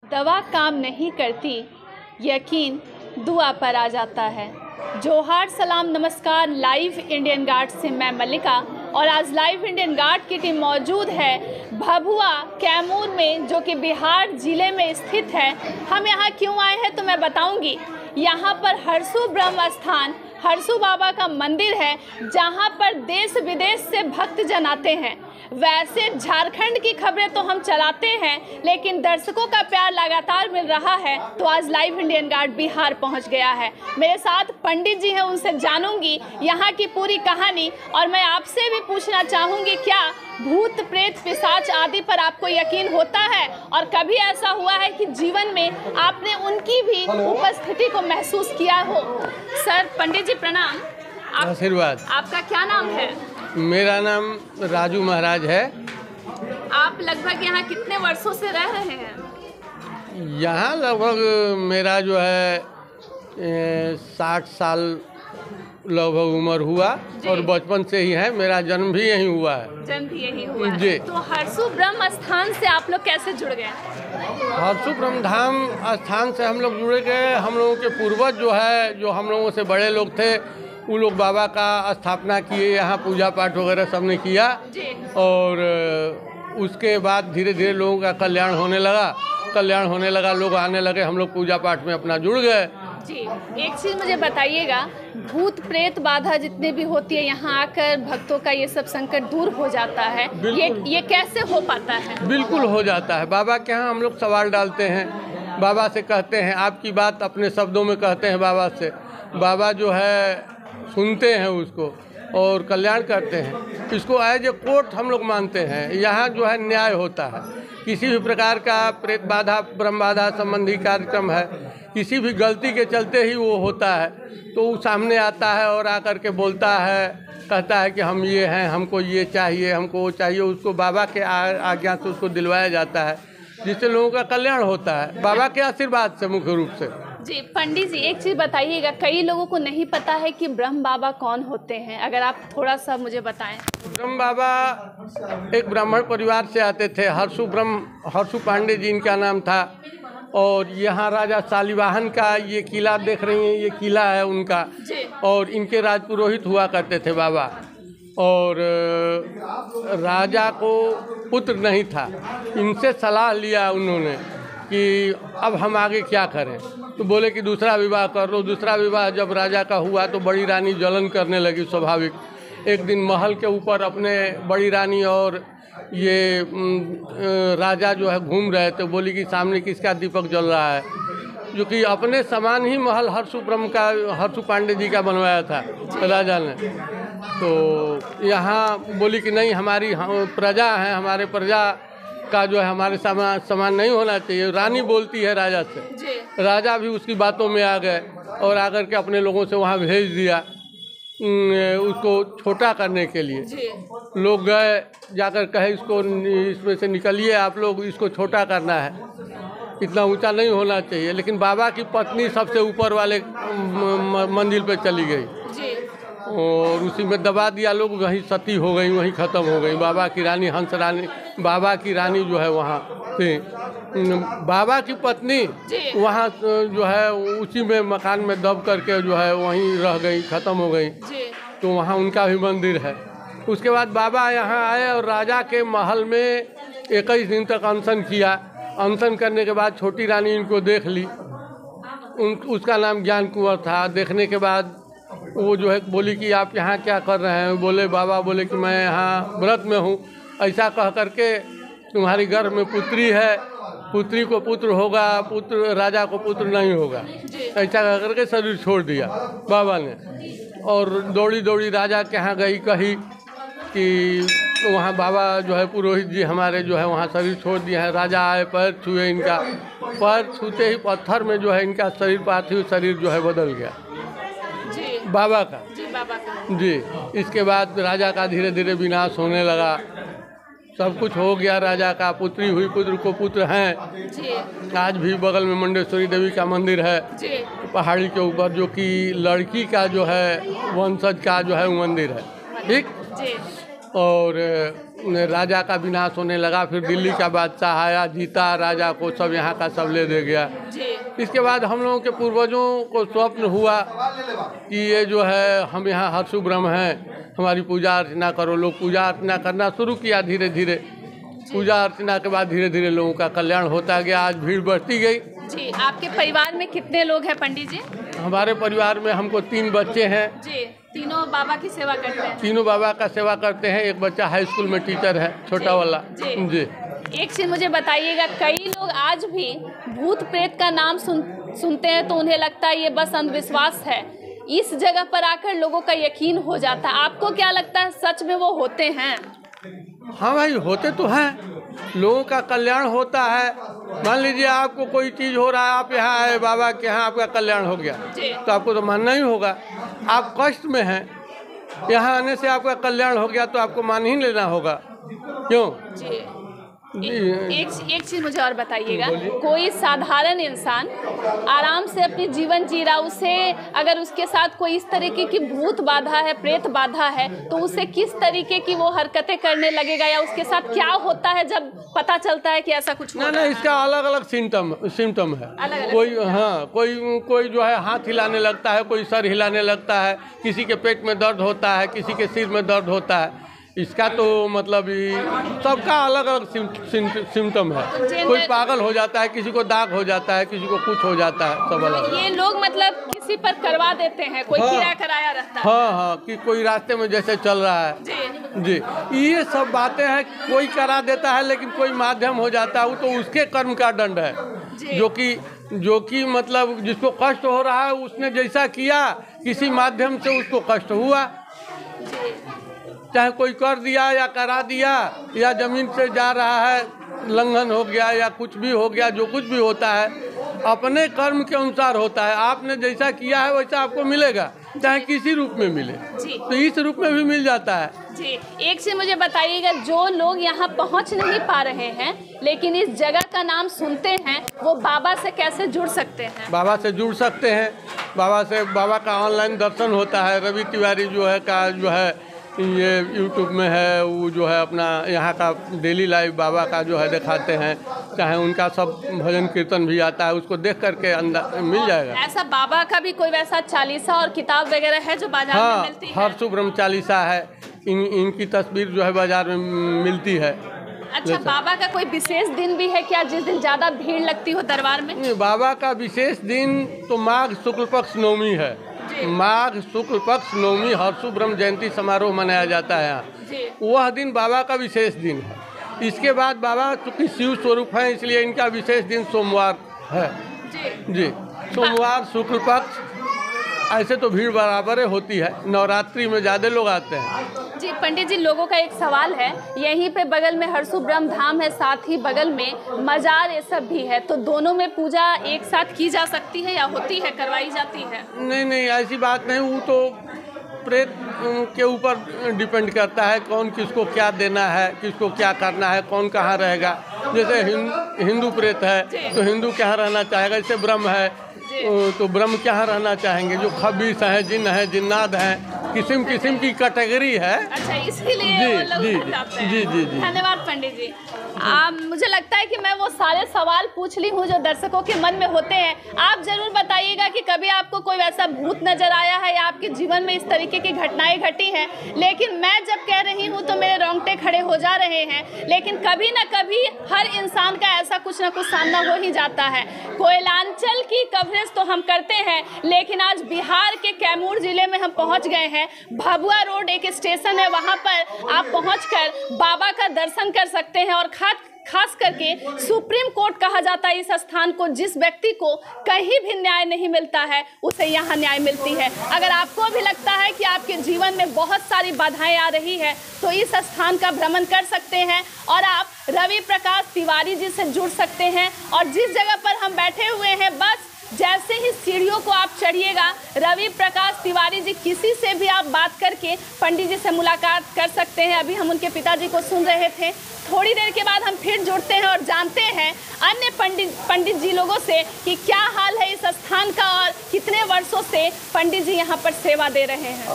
दवा काम नहीं करती, यकीन दुआ पर आ जाता है। जोहार, सलाम, नमस्कार। लाइव इंडियन गार्ड से मैं मल्लिका और आज लाइव इंडियन गार्ड की टीम मौजूद है भभुआ कैमूर में, जो कि बिहार ज़िले में स्थित है। हम यहाँ क्यों आए हैं तो मैं बताऊंगी। यहाँ पर हरसू ब्रह्म स्थान हरसू बाबा का मंदिर है, जहाँ पर देश विदेश से भक्तजन आते हैं। वैसे झारखंड की खबरें तो हम चलाते हैं, लेकिन दर्शकों का प्यार लगातार मिल रहा है, तो आज लाइव इंडियन गार्ड बिहार पहुंच गया है। मेरे साथ पंडित जी हैं, उनसे जानूंगी यहाँ की पूरी कहानी। और मैं आपसे भी पूछना चाहूँगी, क्या भूत प्रेत पिशाच आदि पर आपको यकीन होता है? और कभी ऐसा हुआ है कि जीवन में आपने उनकी भी उपस्थिति को महसूस किया हो? सर, पंडित जी प्रणाम। आशीर्वाद। आपका क्या नाम है? मेरा नाम राजू महाराज है। आप लगभग यहाँ कितने वर्षों से रह रहे हैं? यहाँ लगभग मेरा जो है 60 साल लगभग उम्र हुआ और बचपन से ही है। मेरा जन्म भी यहीं हुआ है। जन्म भी यहीं हुआ है। जी। तो हरसू ब्रह्म स्थान से आप लोग कैसे जुड़ गए? हरसू ब्रह्म धाम स्थान से हम लोग जुड़े गए। हम लोगों के पूर्वज जो है, जो हम लोगों से बड़े लोग थे, वो लोग बाबा का स्थापना किए, यहाँ पूजा पाठ वगैरह सबने किया। और उसके बाद धीरे धीरे लोगों का कल्याण होने लगा, लोग आने लगे, हम लोग पूजा पाठ में अपना जुड़ गए। जी, एक चीज़ मुझे बताइएगा, भूत प्रेत बाधा जितने भी होती है, यहाँ आकर भक्तों का ये सब संकट दूर हो जाता है। ये कैसे हो पाता है? बिल्कुल हो जाता है। बाबा के यहाँ हम लोग सवाल डालते हैं, बाबा से कहते हैं, आपकी बात अपने शब्दों में कहते हैं बाबा से। बाबा जो है सुनते हैं उसको और कल्याण करते हैं। इसको एज ए कोर्ट हम लोग मानते हैं। यहाँ जो है न्याय होता है। किसी भी प्रकार का प्रेत बाधा, ब्रह्म बाधा संबंधी कार्यक्रम है, किसी भी गलती के चलते ही वो होता है, तो वो सामने आता है और आकर के बोलता है, कहता है कि हम ये हैं, हमको ये चाहिए, हमको वो चाहिए। उसको बाबा के आज्ञा से उसको दिलवाया जाता है, जिससे लोगों का कल्याण होता है बाबा के आशीर्वाद से, मुख्य रूप से। जी, पंडित जी एक चीज़ बताइएगा, कई लोगों को नहीं पता है कि ब्रह्म बाबा कौन होते हैं, अगर आप थोड़ा सा मुझे बताएं। ब्रह्म बाबा एक ब्राह्मण परिवार से आते थे। हरसू पांडे जी इनका नाम था। और यहाँ राजा शालिवाहन का ये किला देख रही हैं, ये किला है उनका। और इनके राजपुरोहित हुआ करते थे बाबा। और राजा को पुत्र नहीं था। इनसे सलाह लिया उन्होंने कि अब हम आगे क्या करें, तो बोले कि दूसरा विवाह कर लो। दूसरा विवाह जब राजा का हुआ तो बड़ी रानी जलन करने लगी, स्वाभाविक। एक दिन महल के ऊपर अपने बड़ी रानी और ये राजा जो है घूम रहे थे, बोली कि सामने किसका दीपक जल रहा है, जो कि अपने समान ही महल हरसू पांडे जी का बनवाया था राजा ने। तो यहाँ बोली कि नहीं, हमारी प्रजा है, हमारे प्रजा का जो है हमारे समान नहीं होना चाहिए। रानी बोलती है राजा से। राजा भी उसकी बातों में आ गए और आकर के अपने लोगों से वहाँ भेज दिया उसको छोटा करने के लिए। लोग गए, जाकर कहे इसमें से निकलिए आप लोग, इसको छोटा करना है, इतना ऊंचा नहीं होना चाहिए। लेकिन बाबा की पत्नी सबसे ऊपर वाले मंजिल पे चली गई और उसी में दबा दिया। लोग वहीं सती हो गई, वहीं ख़त्म हो गई। बाबा की रानी हंस रानी, बाबा की रानी जो है वहाँ थी, बाबा की पत्नी वहाँ जो है उसी में मकान में दब करके जो है वहीं रह गई, ख़त्म हो गई। तो वहाँ उनका भी मंदिर है। उसके बाद बाबा यहाँ आए और राजा के महल में 21 दिन तक अनशन किया। अनशन करने के बाद छोटी रानी इनको देख ली। उसका नाम ज्ञान कुंवर था। देखने के बाद वो जो है बोली कि आप यहाँ क्या कर रहे हैं? बोले बाबा बोले कि मैं यहाँ व्रत में हूँ। ऐसा कह करके तुम्हारी गर्भ में पुत्री है, पुत्री को पुत्र होगा, पुत्र राजा को पुत्र नहीं होगा, ऐसा कह करके शरीर छोड़ दिया बाबा ने। और दौड़ी दौड़ी राजा के यहाँ गई, कही कि वहाँ बाबा जो है पुरोहित जी हमारे जो है वहाँ शरीर छोड़ दिए हैं। राजा आए, पैर छुए, इनका पैर छूते ही पत्थर में जो है इनका शरीर, पार्थिव शरीर जो है बदल गया बाबा का। जी। इसके बाद राजा का धीरे धीरे विनाश होने लगा। सब कुछ हो गया। राजा का पुत्री हुई, पुत्र को पुत्र हैं। आज भी बगल में मुंडेश्वरी देवी का मंदिर है पहाड़ी के ऊपर, जो कि लड़की का जो है वंशज का जो है मंदिर है। ठीक। और राजा का विनाश होने लगा, फिर दिल्ली का बादशाह आया, जीता राजा को, सब यहाँ का सब ले दे गया। इसके बाद हम लोगों के पूर्वजों को स्वप्न हुआ कि ये जो है हम यहाँ हर्षु ब्रह्म हैं, हमारी पूजा अर्चना करो। लोग पूजा अर्चना करना शुरू किया धीरे धीरे। पूजा अर्चना के बाद धीरे धीरे लोगों का कल्याण होता गया। आज भीड़ बढ़ती गई। जी, आपके परिवार में कितने लोग हैं पंडित जी? हमारे परिवार में हमको 3 बच्चे हैं। जी, तीनों बाबा की सेवा करते हैं? तीनों बाबा का सेवा करते हैं। एक बच्चा हाई स्कूल में टीचर है, छोटा वाला। जी। एक चीज मुझे बताइएगा, कई लोग आज भी भूत प्रेत का नाम सुनते हैं तो उन्हें लगता है ये बस अंधविश्वास है। इस जगह पर आकर लोगों का यकीन हो जाता है। आपको क्या लगता है, सच में वो होते हैं? हाँ भाई, होते तो हैं। लोगों का कल्याण होता है। मान लीजिए आपको कोई चीज़ हो रहा है, आप यहाँ आए बाबा के यहाँ, आपका कल्याण हो गया तो आपको तो मानना ही होगा। आप कष्ट में हैं, यहाँ आने से आपका कल्याण हो गया तो आपको मान ही लेना होगा। क्यों? जी। एक चीज मुझे और बताइएगा, कोई साधारण इंसान आराम से अपनी जीवन जी रहा, उसे अगर उसके साथ कोई इस तरीके की भूत बाधा है, प्रेत बाधा है, तो उसे किस तरीके की वो हरकतें करने लगेगा, या उसके साथ क्या होता है जब पता चलता है कि ऐसा कुछ ना इसका अलग अलग सिम्टम है। कोई कोई जो है हाथ हिलाने लगता है, कोई सर हिलाने लगता है, किसी के पेट में दर्द होता है, किसी के सिर में दर्द होता है। इसका तो मतलब सबका अलग अलग सिम्टम है। कोई पागल हो जाता है, किसी को दाग हो जाता है, किसी को कुछ हो जाता है, सब अलग। ये लोग मतलब किसी पर करवा देते हैं, कोई किराया कराया रहता है। हाँ, कि कोई रास्ते में जैसे चल रहा है। जी, ये सब बातें हैं। कोई करा देता है, लेकिन कोई माध्यम हो जाता है, वो तो उसके कर्म का दंड है। जो कि मतलब जिसको कष्ट हो रहा है, उसने जैसा किया, किसी माध्यम से उसको कष्ट हुआ। चाहे कोई कर दिया या करा दिया, या जमीन से जा रहा है, लंघन हो गया या कुछ भी हो गया, जो कुछ भी होता है अपने कर्म के अनुसार होता है। आपने जैसा किया है वैसा आपको मिलेगा, चाहे किसी रूप में मिले। तो इस रूप में भी मिल जाता है। जी, एक चीज मुझे बताइएगा, जो लोग यहाँ पहुँच नहीं पा रहे हैं लेकिन इस जगह का नाम सुनते हैं, वो बाबा से कैसे जुड़ सकते हैं? बाबा से जुड़ सकते हैं। बाबा का ऑनलाइन दर्शन होता है। रवि तिवारी जो है ये यूट्यूब में है, वो जो है अपना यहाँ का डेली लाइव बाबा का जो है दिखाते हैं। चाहे उनका सब भजन कीर्तन भी आता है, उसको देख करके अंदर मिल जाएगा। ऐसा बाबा का भी कोई वैसा चालीसा और किताब वगैरह है जो बाजार में मिलती है? हर्षु ब्रह्म चालीसा है। इनकी तस्वीर जो है बाजार में मिलती है। अच्छा, बाबा का कोई विशेष दिन भी है क्या, जिस दिन ज्यादा भीड़ लगती हो दरबार में? बाबा का विशेष दिन तो माघ शुक्ल पक्ष नवमी है। माघ शुक्ल पक्ष नवमी हर्षु ब्रह्म जयंती समारोह मनाया जाता है यहाँ। वह दिन बाबा का विशेष दिन है। इसके बाद बाबा चूँकि शिव स्वरूप हैं, इसलिए इनका विशेष दिन सोमवार है। जी, सोमवार शुक्ल पक्ष। ऐसे तो भीड़ बराबर होती है। नवरात्रि में ज़्यादा लोग आते हैं। जी पंडित जी, लोगों का एक सवाल है, यहीं पे बगल में हर्षु ब्रह्म धाम है, साथ ही बगल में मजार ये सब भी है, तो दोनों में पूजा एक साथ की जा सकती है या होती है, करवाई जाती है? नहीं, ऐसी बात नहीं। वो तो प्रेत के ऊपर डिपेंड करता है, कौन किसको क्या देना है, किसको क्या करना है, कौन कहाँ रहेगा। जैसे हिंदू प्रेत है तो हिंदू कहाँ रहना चाहेगा, जैसे ब्रह्म है तो ब्रह्म कहाँ रहना चाहेंगे। जो खबीस है, जिन है, जिन्नात हैं, किस्म किस्म की कैटेगरी है। अच्छा, इसीलिए वो लोग जाते हैं। जी। धन्यवाद पंडित जी। मुझे लगता है कि मैं वो सारे सवाल पूछ ली हूँ जो दर्शकों के मन में होते हैं। आप जरूर बताइएगा कि कभी आपको कोई वैसा भूत नजर आया है या आपके जीवन में इस तरीके की घटनाएं घटी हैं। लेकिन मैं जब कह रही हूँ तो मेरे रोंगटे खड़े हो जा रहे हैं। लेकिन कभी ना कभी हर इंसान का ऐसा कुछ ना कुछ सामना हो ही जाता है। कोयलांचल की कवरेज तो हम करते हैं, लेकिन आज बिहार के कैमूर जिले में हम पहुँच गए हैं। भभुआ रोड एक स्टेशन है, वहाँ पर आप पहुँचकर बाबा का दर्शन कर सकते हैं। और खास करके सुप्रीम कोर्ट कहा जाता है इस स्थान को। जिस व्यक्ति को कहीं भी न्याय नहीं मिलता है, उसे यहाँ न्याय मिलती है। अगर आपको भी लगता है कि आपके जीवन में बहुत सारी बाधाएं आ रही है, तो इस स्थान का भ्रमण कर सकते हैं और आप रवि प्रकाश तिवारी जी से जुड़ सकते हैं। और जिस जगह पर हम बैठे हुए हैं, बस जैसे ही सीढ़ियों को आप चढ़िएगा, रवि प्रकाश तिवारी जी किसी से भी आप बात करके पंडित जी से मुलाकात कर सकते हैं। अभी हम उनके पिताजी को सुन रहे थे। थोड़ी देर के बाद हम फिर जुड़ते हैं और जानते हैं अन्य पंडित जी लोगों से कि क्या हाल है इस स्थान का और कितने वर्षों से पंडित जी यहाँ पर सेवा दे रहे हैं।